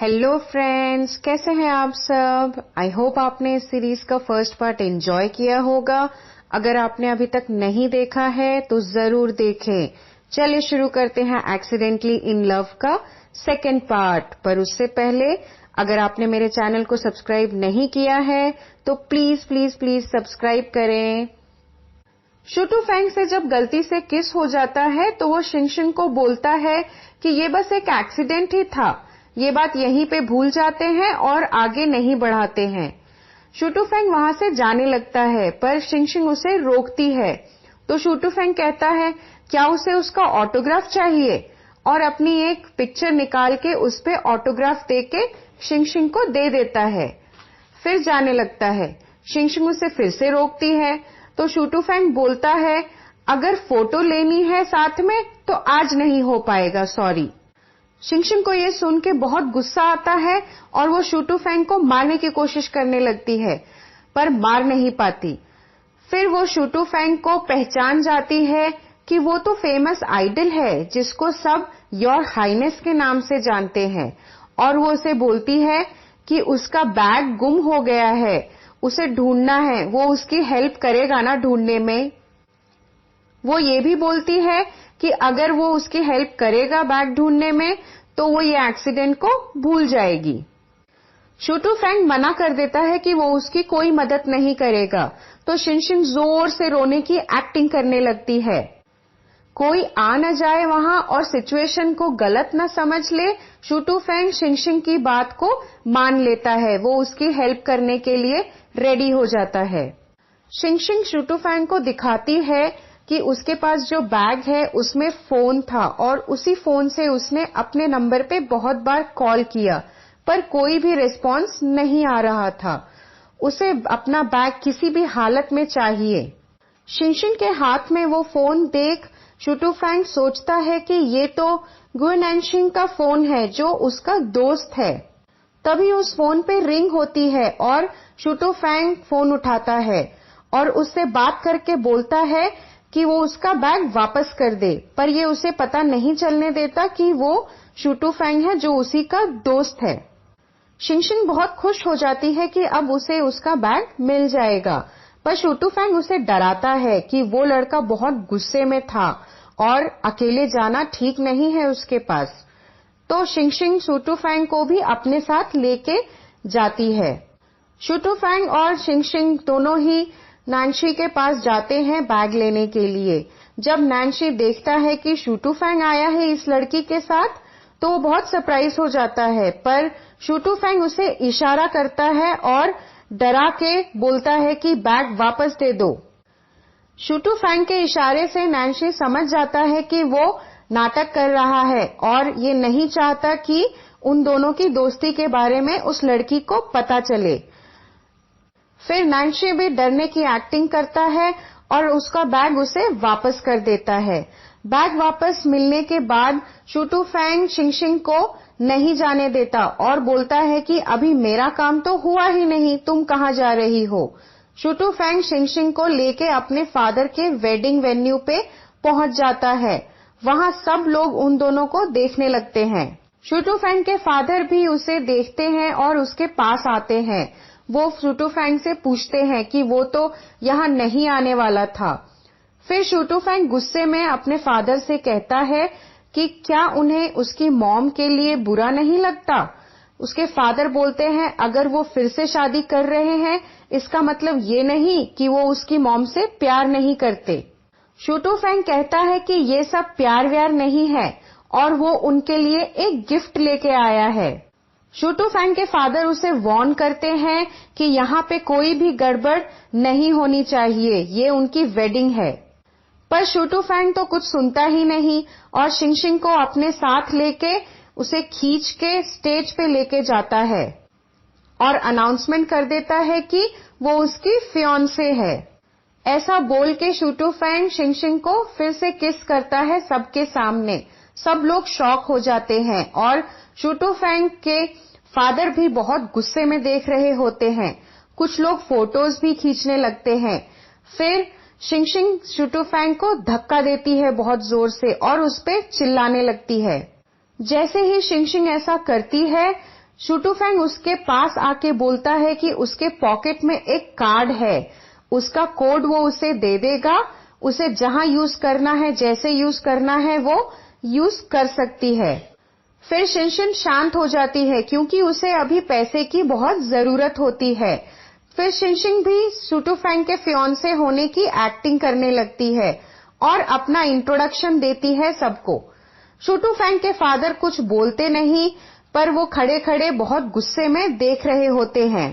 Hello friends, कैसे हैं आप सब। आई होप आपने इस सीरीज का फर्स्ट पार्ट एंजॉय किया होगा। अगर आपने अभी तक नहीं देखा है तो जरूर देखें। चलिए शुरू करते हैं एक्सीडेंटली इन लव का सेकंड पार्ट। पर उससे पहले अगर आपने मेरे चैनल को सब्सक्राइब नहीं किया है तो प्लीज प्लीज प्लीज सब्सक्राइब करें। शुटू फैंग से जब गलती से किस हो जाता है तो वो शिंगशिंग को बोलता है कि ये बस एक एक्सीडेंट ही था, ये बात यहीं पे भूल जाते हैं और आगे नहीं बढ़ाते हैं। शुटू फैंग वहां से जाने लगता है पर शिंगशिंग उसे रोकती है। तो शुटू फैंग कहता है क्या उसे उसका ऑटोग्राफ चाहिए और अपनी एक पिक्चर निकाल के उस पे ऑटोग्राफ देके शिंगशिंग को दे देता है। फिर जाने लगता है। शिंगशिंग उसे फिर से रोकती है तो शुटू फैंग बोलता है अगर फोटो लेनी है साथ में तो आज नहीं हो पाएगा, सॉरी। शिंगशिंग को ये सुन के बहुत गुस्सा आता है और वो शुटू फैंग को मारने की कोशिश करने लगती है पर मार नहीं पाती। फिर वो शुटू फैंग को पहचान जाती है कि वो तो फेमस आइडल है जिसको सब योर हाइनेस के नाम से जानते हैं और वो उसे बोलती है कि उसका बैग गुम हो गया है, उसे ढूंढना है, वो उसकी हेल्प करेगा ना ढूंढने में। वो ये भी बोलती है कि अगर वो उसकी हेल्प करेगा बैग ढूंढने में तो वो ये एक्सीडेंट को भूल जाएगी। शुटू फैंग मना कर देता है कि वो उसकी कोई मदद नहीं करेगा तो शिंगशिंग जोर से रोने की एक्टिंग करने लगती है। कोई आ न जाए वहां और सिचुएशन को गलत न समझ ले, शुटू फैंग शिंगशिंग की बात को मान लेता है। वो उसकी हेल्प करने के लिए रेडी हो जाता है। शिंगशिंग शुटू फैंग को दिखाती है कि उसके पास जो बैग है उसमें फोन था और उसी फोन से उसने अपने नंबर पे बहुत बार कॉल किया पर कोई भी रिस्पांस नहीं आ रहा था। उसे अपना बैग किसी भी हालत में चाहिए। शिंगशिंग के हाथ में वो फोन देख शुटू फैंग सोचता है कि ये तो गुई नैनशिंग का फोन है जो उसका दोस्त है। तभी उस फोन पे रिंग होती है और शुटू फैंग फोन उठाता है और उससे बात करके बोलता है कि वो उसका बैग वापस कर दे, पर ये उसे पता नहीं चलने देता कि वो शुटू फैंग है जो उसी का दोस्त है। शिंगशिंग बहुत खुश हो जाती है कि अब उसे उसका बैग मिल जाएगा, पर शुटू फैंग उसे डराता है कि वो लड़का बहुत गुस्से में था और अकेले जाना ठीक नहीं है उसके पास। तो शिंगशिंग शुटू फैंग को भी अपने साथ लेके जाती है। शुटू फैंग और शिंगशिंग दोनों ही नैन्शी के पास जाते हैं बैग लेने के लिए। जब नैन्शी देखता है कि शुटू फैंग आया है इस लड़की के साथ तो वो बहुत सरप्राइज हो जाता है, पर शुटू फैंग उसे इशारा करता है और डरा के बोलता है कि बैग वापस दे दो। शुटू फैंग के इशारे से नैन्शी समझ जाता है कि वो नाटक कर रहा है और ये नहीं चाहता कि उन दोनों की दोस्ती के बारे में उस लड़की को पता चले। फिर नैन्शी भी डरने की एक्टिंग करता है और उसका बैग उसे वापस कर देता है। बैग वापस मिलने के बाद शुटू फैंग शिंगशिंग को नहीं जाने देता और बोलता है कि अभी मेरा काम तो हुआ ही नहीं, तुम कहाँ जा रही हो। शुटू फैंग शिंगशिंग को लेके अपने फादर के वेडिंग वेन्यू पे पहुंच जाता है। वहां सब लोग उन दोनों को देखने लगते हैं। शुटू फैंग के फादर भी उसे देखते हैं और उसके पास आते हैं। वो शुटू फैंग से पूछते हैं कि वो तो यहाँ नहीं आने वाला था। फिर शुटू फैंग गुस्से में अपने फादर से कहता है कि क्या उन्हें उसकी मॉम के लिए बुरा नहीं लगता। उसके फादर बोलते हैं अगर वो फिर से शादी कर रहे हैं इसका मतलब ये नहीं कि वो उसकी मॉम से प्यार नहीं करते। शुटू फैंग कहता है कि ये सब प्यार व्यार नहीं है और वो उनके लिए एक गिफ्ट लेके आया है। शुटू फैंग के फादर उसे वार्न करते हैं कि यहाँ पे कोई भी गड़बड़ नहीं होनी चाहिए, ये उनकी वेडिंग है। पर शुटू फैंग तो कुछ सुनता ही नहीं और शिंगशिंग को अपने साथ लेके उसे खींच के स्टेज पे लेके जाता है और अनाउंसमेंट कर देता है कि वो उसकी फियांसे है। ऐसा बोल के शुटू फैंग शिंगशिंग को फिर से किस करता है सबके सामने। सब लोग शॉक हो जाते हैं और शुटू फैंग के फादर भी बहुत गुस्से में देख रहे होते हैं। कुछ लोग फोटोज भी खींचने लगते हैं। फिर शिंगशिंग शुटू फैंग को धक्का देती है बहुत जोर से और उस पे चिल्लाने लगती है। जैसे ही शिंगशिंग ऐसा करती है शूटूफेंग उसके पास आके बोलता है कि उसके पॉकेट में एक कार्ड है, उसका कोड वो उसे दे देगा, उसे जहां यूज करना है, जैसे यूज करना है वो यूज कर सकती है। फिर शिनशिन शांत हो जाती है क्योंकि उसे अभी पैसे की बहुत जरूरत होती है। फिर शिनशिन भी शूटूफेंग के फियांसे होने की एक्टिंग करने लगती है और अपना इंट्रोडक्शन देती है सबको। शूटूफेंग के फादर कुछ बोलते नहीं, पर वो खड़े खड़े बहुत गुस्से में देख रहे होते हैं।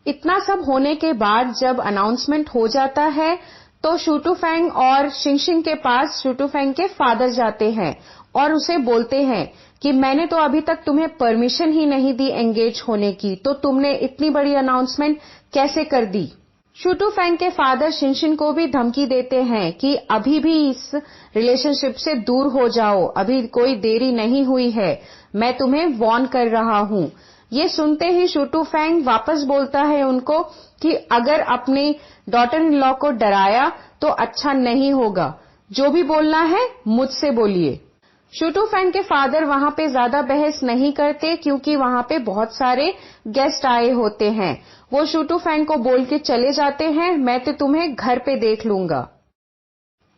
इतना सब होने के बाद जब अनाउंसमेंट हो जाता है तो शूटूफेंग और शिनशिन के पास शूटूफेंग के फादर जाते हैं और उसे बोलते हैं कि मैंने तो अभी तक तुम्हें परमिशन ही नहीं दी एंगेज होने की, तो तुमने इतनी बड़ी अनाउंसमेंट कैसे कर दी। शूटूफेंग के फादर शिनशिन को भी धमकी देते हैं कि अभी भी इस रिलेशनशिप से दूर हो जाओ, अभी कोई देरी नहीं हुई है, मैं तुम्हें वार्न कर रहा हूं। ये सुनते ही शूटूफेंग वापस बोलता है उनको कि अगर अपनी डॉटर इन लॉ को डराया तो अच्छा नहीं होगा, जो भी बोलना है मुझसे बोलिए। शूटूफेंग के फादर वहां पे ज्यादा बहस नहीं करते क्योंकि वहां पे बहुत सारे गेस्ट आए होते हैं। वो शूटूफेंग को बोल के चले जाते हैं, मैं तो तुम्हें घर पे देख लूंगा।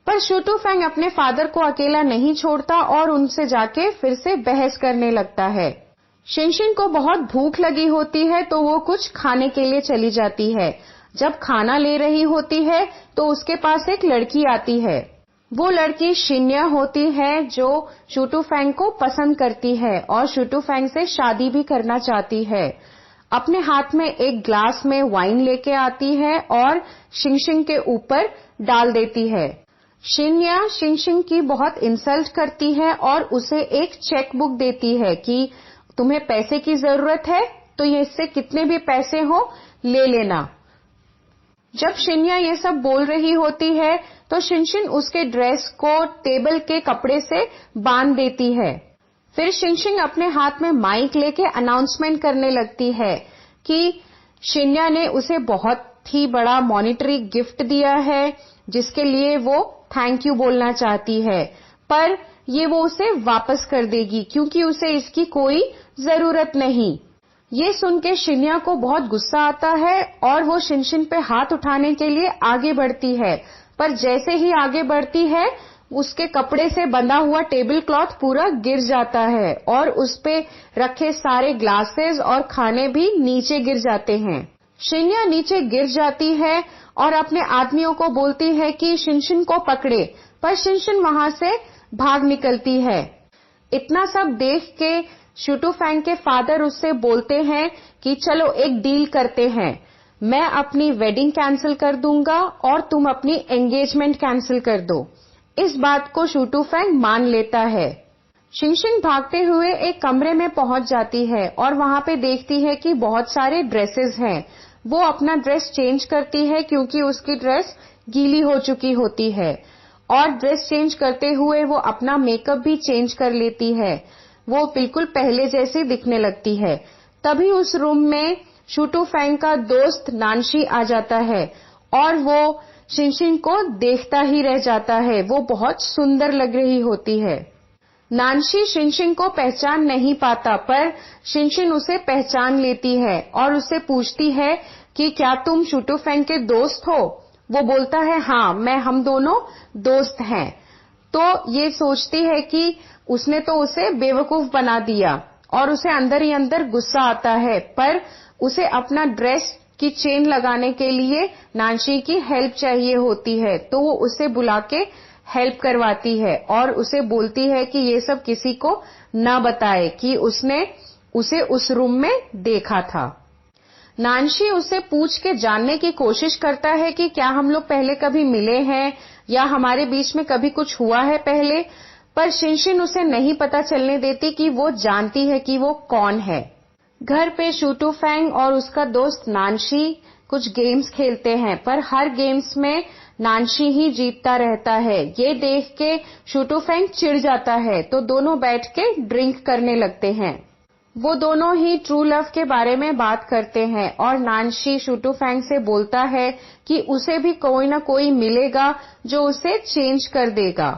पर शूटूफेंग अपने फादर को अकेला नहीं छोड़ता और उनसे जाके फिर से बहस करने लगता है। शिनशिन को बहुत भूख लगी होती है तो वो कुछ खाने के लिए चली जाती है। जब खाना ले रही होती है तो उसके पास एक लड़की आती है। वो लड़की शिन्या होती है जो शूटूफेंग को पसंद करती है और शूटूफेंग से शादी भी करना चाहती है। अपने हाथ में एक ग्लास में वाइन लेके आती है और शिनशिन के ऊपर डाल देती है। शिन्या शिनशिन की बहुत इंसल्ट करती है और उसे एक चेक बुक देती है कि तुम्हें पैसे की जरूरत है तो ये इससे कितने भी पैसे हो ले लेना। जब शिन्या ये सब बोल रही होती है तो शिनशिन उसके ड्रेस को टेबल के कपड़े से बांध देती है। फिर शिनशिन अपने हाथ में माइक लेके अनाउंसमेंट करने लगती है कि शिन्या ने उसे बहुत ही बड़ा मॉनेटरी गिफ्ट दिया है जिसके लिए वो थैंक यू बोलना चाहती है, पर ये वो उसे वापस कर देगी क्योंकि उसे इसकी कोई जरूरत नहीं। ये सुन के शिन्या को बहुत गुस्सा आता है और वो शिनशिन पे हाथ उठाने के लिए आगे बढ़ती है, पर जैसे ही आगे बढ़ती है उसके कपड़े से बंधा हुआ टेबल क्लॉथ पूरा गिर जाता है और उस पे रखे सारे ग्लासेस और खाने भी नीचे गिर जाते हैं। शिन्या नीचे गिर जाती है और अपने आदमियों को बोलती है कि शिनशिन को पकड़े, पर शिनशिन वहां से भाग निकलती है। इतना सब देख के शूटूफेंग के फादर उससे बोलते हैं कि चलो एक डील करते हैं, मैं अपनी वेडिंग कैंसिल कर दूंगा और तुम अपनी एंगेजमेंट कैंसिल कर दो। इस बात को शूटूफेंग मान लेता है। शिनशिन भागते हुए एक कमरे में पहुंच जाती है और वहां पे देखती है कि बहुत सारे ड्रेसेस हैं। वो अपना ड्रेस चेंज करती है क्योंकि उसकी ड्रेस गीली हो चुकी होती है और ड्रेस चेंज करते हुए वो अपना मेकअप भी चेंज कर लेती है। वो बिल्कुल पहले जैसी दिखने लगती है। तभी उस रूम में शूटूफेंग का दोस्त नानशी आ जाता है और वो शिनशिन को देखता ही रह जाता है। वो बहुत सुंदर लग रही होती है। नानशी शिनशिन को पहचान नहीं पाता, पर शिनशिन उसे पहचान लेती है और उससे पूछती है कि क्या तुम शूटूफेंग के दोस्त हो। वो बोलता है हाँ, हम दोनों दोस्त हैं। तो ये सोचती है कि उसने तो उसे बेवकूफ बना दिया और उसे अंदर ही अंदर गुस्सा आता है, पर उसे अपना ड्रेस की चेन लगाने के लिए नानशी की हेल्प चाहिए होती है, तो वो उसे बुला के हेल्प करवाती है और उसे बोलती है कि ये सब किसी को न बताए कि उसने उसे उस रूम में देखा था। नानशी उसे पूछ के जानने की कोशिश करता है कि क्या हम लोग पहले कभी मिले हैं या हमारे बीच में कभी कुछ हुआ है पहले, पर शिनशिन उसे नहीं पता चलने देती कि वो जानती है कि वो कौन है। घर पे शूटूफेंग और उसका दोस्त नानशी कुछ गेम्स खेलते हैं, पर हर गेम्स में नानशी ही जीतता रहता है। ये देख के शूटूफेंग चिढ़ जाता है, तो दोनों बैठ के ड्रिंक करने लगते हैं। वो दोनों ही ट्रू लव के बारे में बात करते हैं और नानशी शूटूफेंग से बोलता है कि उसे भी कोई ना कोई मिलेगा जो उसे चेंज कर देगा।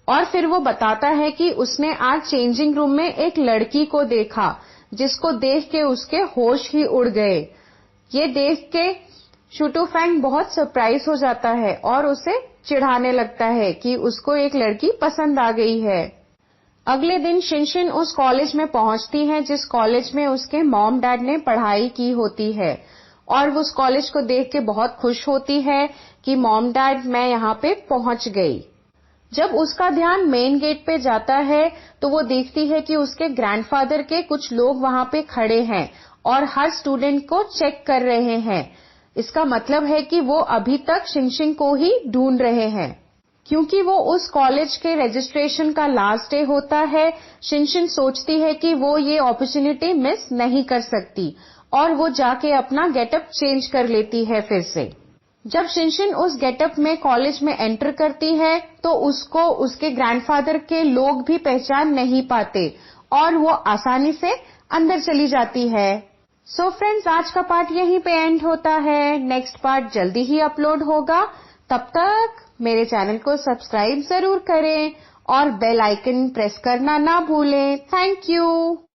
और फिर वो बताता है कि उसने आज चेंजिंग रूम में एक लड़की को देखा जिसको देख के उसके होश ही उड़ गए। ये देख के शुटुफेंग बहुत सरप्राइज हो जाता है और उसे चिढ़ाने लगता है कि उसको एक लड़की पसंद आ गई है। अगले दिन शिनशिन उस कॉलेज में पहुंचती है जिस कॉलेज में उसके मॉम डैड ने पढ़ाई की होती है, और वो उस कॉलेज को देख के बहुत खुश होती है कि मॉम डैड मैं यहाँ पे पहुंच गई। जब उसका ध्यान मेन गेट पे जाता है तो वो देखती है कि उसके ग्रैंडफादर के कुछ लोग वहां पे खड़े हैं और हर स्टूडेंट को चेक कर रहे हैं। इसका मतलब है कि वो अभी तक शिनशिन को ही ढूंढ रहे हैं। क्योंकि वो उस कॉलेज के रजिस्ट्रेशन का लास्ट डे होता है, शिनशिन सोचती है कि वो ये अपॉर्चुनिटी मिस नहीं कर सकती और वो जाके अपना गेटअप चेंज कर लेती है फिर से। जब शिनशिन उस गेटअप में कॉलेज में एंटर करती है तो उसको उसके ग्रैंडफादर के लोग भी पहचान नहीं पाते और वो आसानी से अंदर चली जाती है। सो फ्रेंड्स, आज का पार्ट यहीं पे एंड होता है। नेक्स्ट पार्ट जल्दी ही अपलोड होगा। तब तक मेरे चैनल को सब्सक्राइब जरूर करें और बेल आइकन प्रेस करना ना भूलें। Thank you.